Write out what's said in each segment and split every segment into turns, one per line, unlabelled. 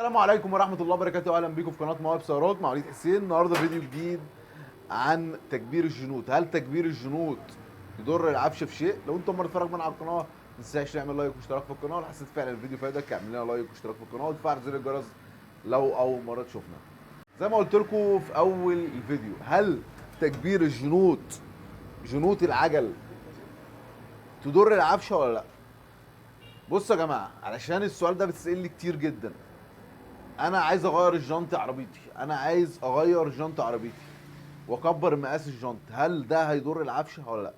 السلام عليكم ورحمة الله وبركاته، أهلا بيكم في قناة مواهب سيارات مع وليد حسين. النهارده فيديو جديد عن تكبير الجنوط. هل تكبير الجنوط يضر العفش في شيء؟ لو أنت أول مرة تتفرج معانا على القناة ما تنساش تعمل لايك واشتراك في القناة. لو حسيت فعلا الفيديو فادك اعمل لنا لايك واشتراك في القناة وتفعل زر الجرس لو أول مرة تشوفنا. زي ما قلت لكم في أول الفيديو، هل تكبير الجنوط، جنوط العجل، تضر العفش ولا لأ؟ بصوا يا جماعة، علشان السؤال ده بتسألني كتير جدا. انا عايز اغير الجنط عربيتي، انا عايز اغير جنط عربيتي واكبر مقاس الجنط، هل ده هيضر العفشه ولا لا؟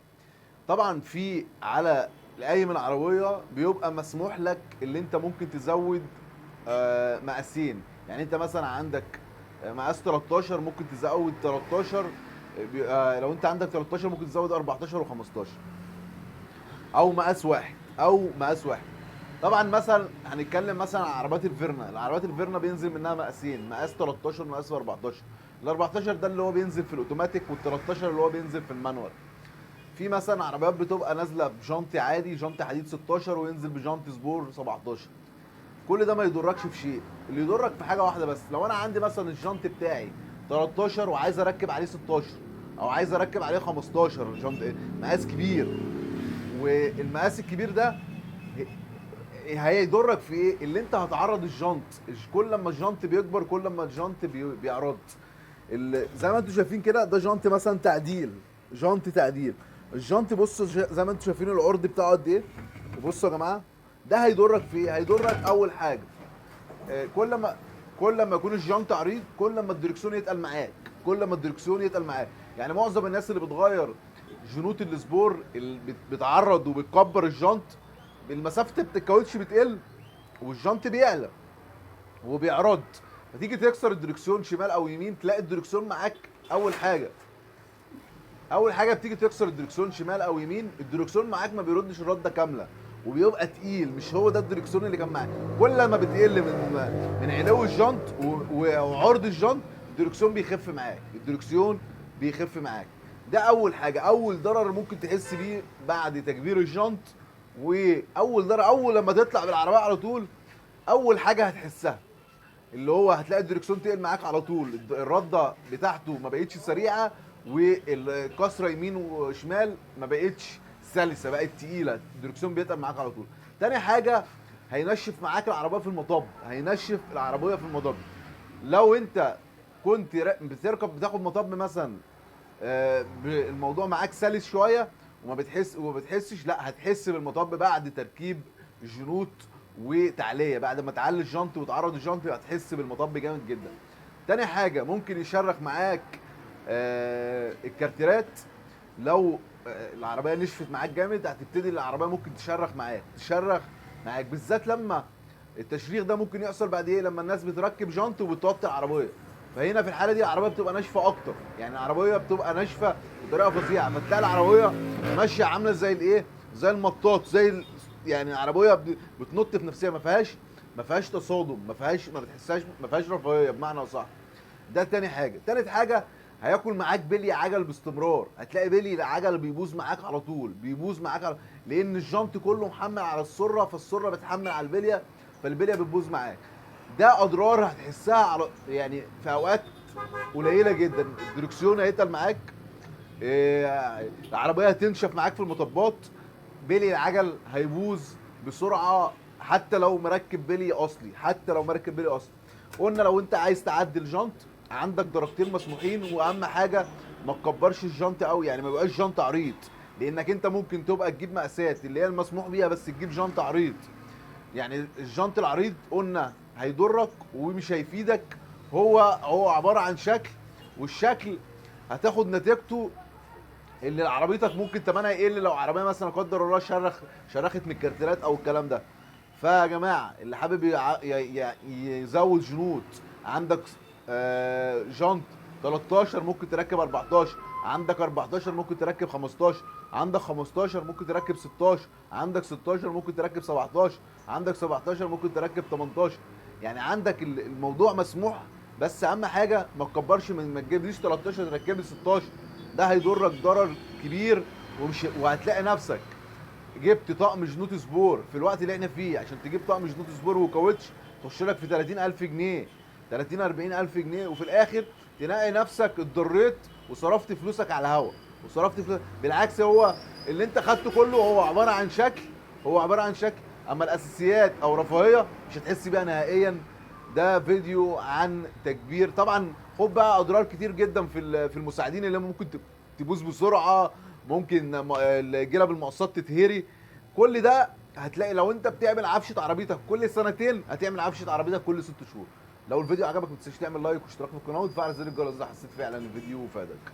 طبعا في على القايم العربيه بيبقى مسموح لك اللي انت ممكن تزود مقاسين. يعني انت مثلا عندك مقاس 13 ممكن تزود 13. لو انت عندك 13 ممكن تزود 14 و15، او مقاس واحد، او مقاس واحد. طبعا مثلا هنتكلم مثلا عن عربيات الفيرنا. العربيات الفيرنا بينزل منها مقاسين، مقاس 13 ومقاس 14. ال 14 ده اللي هو بينزل في الاوتوماتيك، وال 13 اللي هو بينزل في المانوال. في مثلا عربيات بتبقى نازله بجنط عادي، جنط حديد 16، وينزل بجنط سبور 17. كل ده ما يضركش في شيء، اللي يضرك في حاجه واحده بس. لو انا عندي مثلا الجنط بتاعي 13 وعايز اركب عليه 16، او عايز اركب عليه 15، جنط مقاس كبير، والمقاس الكبير ده هيضرك في ايه؟ اللي انت هتعرض الجنط. كل لما الجنط بيكبر كل لما الجنط بيعرض. زي ما انتم شايفين كده، ده جنط مثلا تعديل، جنط تعديل. الجنط بصوا زي ما انتم شايفين العرض بتاعه قد ايه. وبصوا يا جماعه، ده هيضرك في ايه؟ هيضرك اول حاجه، كل ما يكون الجنط عريض كل ما الدركسيون يتقل معاك، كل ما الدركسيون يتقل معاك. يعني معظم الناس اللي بتغير جنوط السبور اللي بتعرض وبتكبر الجنط، المسافه الكاوتش بتقل والجنط بيعلى وبيعرض. فتيجي تكسر الدركسيون شمال او يمين تلاقي الدركسيون معاك. اول حاجه بتيجي تكسر الدركسيون شمال او يمين، الدركسيون معاك ما بيردش الرده كامله وبيبقى تقيل، مش هو ده الدركسيون اللي كان معاك. كل ما بتقل من علو الجنط وعرض الجنط، الدركسيون بيخف معاك، الدركسيون بيخف معاك. ده اول حاجه، اول ضرر ممكن تحس بيه بعد تكبير الجنط. واول ضرر اول لما تطلع بالعربيه على طول، اول حاجه هتحسها اللي هو هتلاقي الدركسيون تقل معاك على طول، الرده بتاعته ما بقتش سريعه، والكسره يمين وشمال ما بقتش سلسه، بقت تقيله، الدركسيون بيتقل معاك على طول. تاني حاجه، هينشف معاك العربيه في المطب، هينشف العربيه في المطب. لو انت كنت بتركب بتاخد مطب مثلا، الموضوع معاك سلس شويه وما بتحسش، لا هتحس بالمطب بعد تركيب الجنوط وتعليه. بعد ما تعلي الجنط وتعرض الجنط هتحس بالمطب جامد جدا. تاني حاجه ممكن يشرخ معاك الكارترات. لو العربيه نشفت معاك جامد هتبتدي العربيه ممكن تشرخ معاك بالذات لما التشريخ ده ممكن يحصل بعد ايه؟ لما الناس بتركب جنط وبتوطي العربيه. فهنا في الحاله دي العربيه بتبقى ناشفه اكتر، يعني العربيه بتبقى ناشفه بطريقه فظيعه، فتلاقي العربيه ماشيه عامله زي الايه؟ زي المطاط، يعني العربيه بتنط في نفسها، ما فيهاش تصادم، ما بتحسهاش، ما فيهاش رفاهيه بمعنى صح. ده تاني حاجه. تالت حاجه، هياكل معاك بلي عجل باستمرار. هتلاقي بلي العجل بيبوظ معاك على طول، لان الجنط كله محمل على السره، فالسره بتحمل على البليه، فالبليه بتبوظ معاك. ده اضرار هتحسها على يعني في اوقات قليله جدا. الدركسيون هيتقل معاك، العربيه هتنشف معاك في المطبات، بلي العجل هيبوظ بسرعه. حتى لو مركب بلي اصلي. قلنا لو انت عايز تعدل جنط، عندك درجتين مسموحين، واهم حاجه ما تكبرش الجنط قوي، يعني ما يبقاش جنط عريض، لانك انت ممكن تبقى تجيب مقاسات اللي هي المسموح بيها بس تجيب جنط عريض. يعني الجنط العريض قلنا هيضرك ومش هيفيدك. هو عباره عن شكل، والشكل هتاخد نتيجته اللي عربيتك ممكن تمنها يقل لو عربيه مثلا لا قدر الله شرخت من الكارترات او الكلام ده. فيا جماعه اللي حابب يزود جنوط، عندك جنط 13 ممكن تركب 14، عندك 14 ممكن تركب 15، عندك 15 ممكن تركب 16، عندك 16 ممكن تركب 17، عندك 17 ممكن تركب 18. يعني عندك الموضوع مسموح، بس اهم حاجه ما تكبرش، ما تجيبليش 13 تركب لي 16. ده هيضرك ضرر كبير، وهتلاقي نفسك جبت طقم جنوط سبور في الوقت اللي احنا فيه. عشان تجيب طقم جنوط سبور وكاوتش تخش لك في 30,000 جنيه، 30 40,000 جنيه، وفي الاخر تلاقي نفسك اتضريت وصرفت فلوسك على الهوا وصرفت فلوس. بالعكس، هو اللي انت خدته كله هو عباره عن شكل، هو عباره عن شكل، اما الاساسيات او رفاهيه مش هتحس بيها نهائيا. ده فيديو عن تكبير. طبعا خد بقى اضرار كتير جدا في المساعدين، اللي ممكن تبوظ بسرعه، ممكن الجلب المقصات تتهري. كل ده هتلاقي لو انت بتعمل عفشه عربيتك كل سنتين، هتعمل عفشه عربيتك كل 6 شهور. لو الفيديو عجبك ما تنساش تعمل لايك واشتراك في القناه وتفعل زر الجرس اذا حسيت فعلا الفيديو فادك.